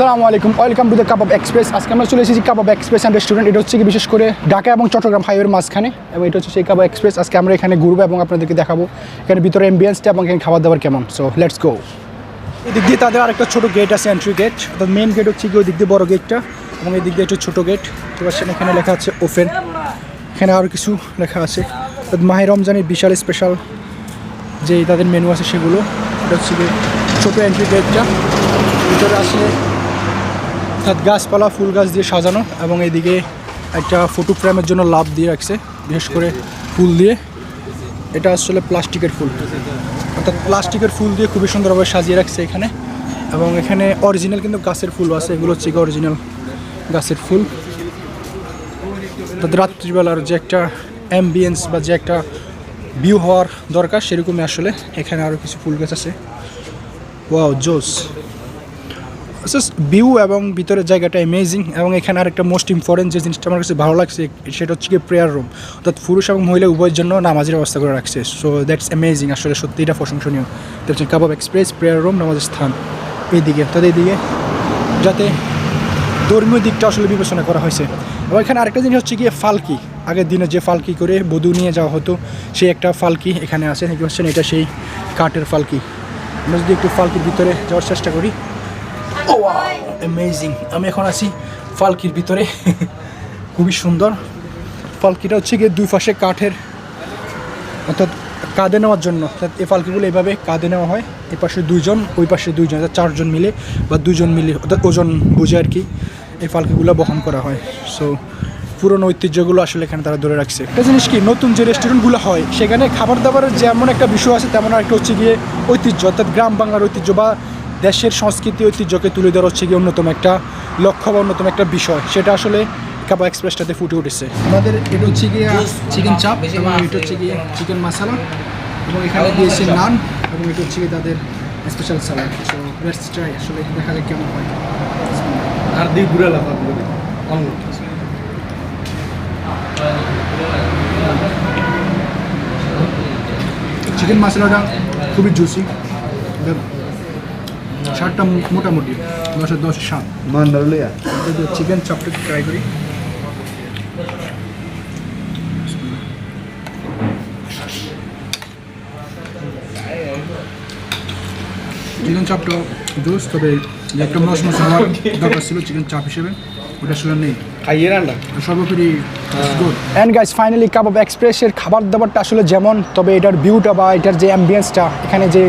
আসসালামু আলাইকুম, welcome to the kebab express. আজকে আমরা চলে এসেছি কাবাব এক্সপ্রেস অ্যান্ড রেস্টুরেন্ট। এটা হচ্ছে কি বিশেষ করে ঢাকা এবং চট্টগ্রাম হাইওয়ের মাঝখানে, এবং এটা হচ্ছে সেই কাবাব এক্সপ্রেস। আজকে আমরা এখানে ঘুরবো এবং আপনাদেরকে দেখাবো এখানে ভিতরে অ্যাম্বিয়েন্সটা এবং এখানে খাবার দাবার কেমন। So let's go. এদিক দিয়ে তাদের আরেকটা ছোটো গেট আছে, এন্ট্রি গেট। অর্থাৎ মেন গেট হচ্ছে কি ওই দিক দিয়ে বড় গেটটা, এবং এই দিক দিয়ে একটা ছোটো গেট। তো এখানে লেখা আছে ওপেন। এখানে আরও কিছু লেখা আছে, অর্থাৎ মাহে রমজানের বিশাল স্পেশাল যে তাদের মেনু আছে সেগুলো। এটা হচ্ছে কি ছোটো এন্ট্রি গেটটা। ভিতরে আসলে অর্থাৎ গাছপালা ফুল গাছ দিয়ে সাজানো, এবং এইদিকে একটা ফটো ফ্রেমের জন্য লাভ দিয়ে রাখছে, বিশেষ করে ফুল দিয়ে। এটা আসলে প্লাস্টিকের ফুল, অর্থাৎ প্লাস্টিকের ফুল দিয়ে খুবই সুন্দরভাবে সাজিয়ে রাখছে এখানে। এবং এখানে অরিজিনাল কিন্তু গাছের ফুলও আছে, এগুলো হচ্ছে অরিজিনাল গাছের ফুল। অর্থাৎ রাত্রিবেলার যে একটা অ্যাম্বিয়েন্স বা যে একটা ভিউ হওয়ার দরকার সেরকমই আসলে এখানে আরও কিছু ফুল গাছ আছে। ওয়াও, জোস ভিউ এবং ভিতরের জায়গাটা অ্যামেজিং। এবং এখানে আরেকটা মোস্ট ইম্পর্টেন্ট যে জিনিসটা আমার কাছে ভালো লাগছে সেটা হচ্ছে কি প্রেয়ার রুম, অর্থাৎ পুরুষ এবং মহিলা উভয়ের জন্য নামাজের ব্যবস্থা করে রাখছে। সো দ্যাটস অ্যামেজিং, আসলে সত্যি এটা প্রশংসনীয়। দেখছেন কাবাব এক্সপ্রেস প্রেয়ার রুম, নামাজের স্থান এইদিকে, অর্থাৎ এইদিকে যাতে ধর্মীয় দিকটা আসলে বিবেচনা করা হয়েছে। এবং এখানে আরেকটা জিনিস হচ্ছে কি ফালকি, আগের দিনে যে ফালকি করে বধূ নিয়ে যাওয়া হতো সেই একটা ফালকি এখানে আছে। দেখতে পাচ্ছেন এটা সেই কাঠের ফালকি। আমরা যদি একটু ফালকির ভিতরে যাওয়ার চেষ্টা করি, ও অ্যামেজিং। আমি এখন আছি ফালকির ভিতরে, খুবই সুন্দর। ফালকিটা হচ্ছে গিয়ে দুই পাশে কাঠের, অর্থাৎ কাঁধে নেওয়ার জন্য। অর্থাৎ এই ফালকিগুলো এইভাবে কাঁধে নেওয়া হয়, এই পাশে দুইজন ওই পাশে দুইজন, অর্থাৎ চারজন মিলে বা দুজন মিলে, অর্থাৎ ওজন বুঝে আর কি এই ফালকিগুলো বহন করা হয়। সো পুরনো ঐতিহ্যগুলো আসলে এখানে তারা ধরে রাখছে। একটা জিনিস কি, নতুন যে রেস্টুরেন্টগুলো হয় সেখানে খাবার দাবারের যেমন একটা বিষয় আছে তেমন একটা হচ্ছে গিয়ে ঐতিহ্য, অর্থাৎ গ্রাম বাংলার ঐতিহ্য বা দেশের সংস্কৃতি ঐতিহ্যকে তুলে ধরা হচ্ছে গিয়ে অন্যতম একটা লক্ষ্য বা অন্যতম একটা বিষয়। সেটা আসলে কাবাব এক্সপ্রেসটাতে ফুটে উঠেছে। আমাদের এটা হচ্ছে গিয়ে চিকেন চাপ, এবং এটা হচ্ছে গিয়ে চিকেন মশলা, এবং এখানে দিয়েছে নান, এবং এটা হচ্ছে গিয়ে তাদের special salad. So let's try, আসলে দেখা যাক কেমন হয়। আর দিক ঘুরে লাগা চিকেন মশলাটা খুবই জুসি, স্বাদটা মোটামুটি 10/10 স্বাদ। চিকেন চাপটা ট্রাই করি। চিকেন চাপটা জুস, তবে যে একটা মশলা হওয়ার দরকার ছিল চিকেন চাপ হিসেবে ওটা আসলে নেই। সর্বোপরি গুড। অ্যান্ড গাইস, ফাইনালি কাবাব এক্সপ্রেসের খাবার দাবারটা আসলে যেমন, তবে এটার ভিউটা বা এটার যে অ্যাম্বিয়েন্সটা, এখানে যে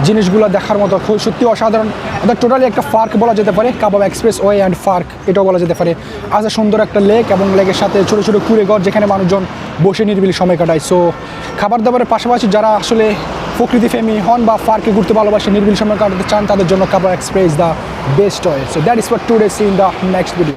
জিনিসগুলো দেখার মতো সত্যি অসাধারণ। অর্থাৎ টোটালি একটা পার্ক বলা যেতে পারে, কাবাব এক্সপ্রেস ওয়ে অ্যান্ড পার্ক এটাও বলা যেতে পারে। আছে সুন্দর একটা লেক, এবং লেকের সাথে ছোটো ছোটো কুড়েঘর যেখানে মানুষজন বসে নিরিবিলি সময় কাটায়। সো খাবার দাবারের পাশাপাশি যারা আসলে প্রকৃতি প্রেমী হন বা পার্কে ঘুরতে ভালোবাসে, নিরিবিলি সময় কাটাতে চান, তাদের জন্য Kabab Express the best choice. So that is for today, see in the next video.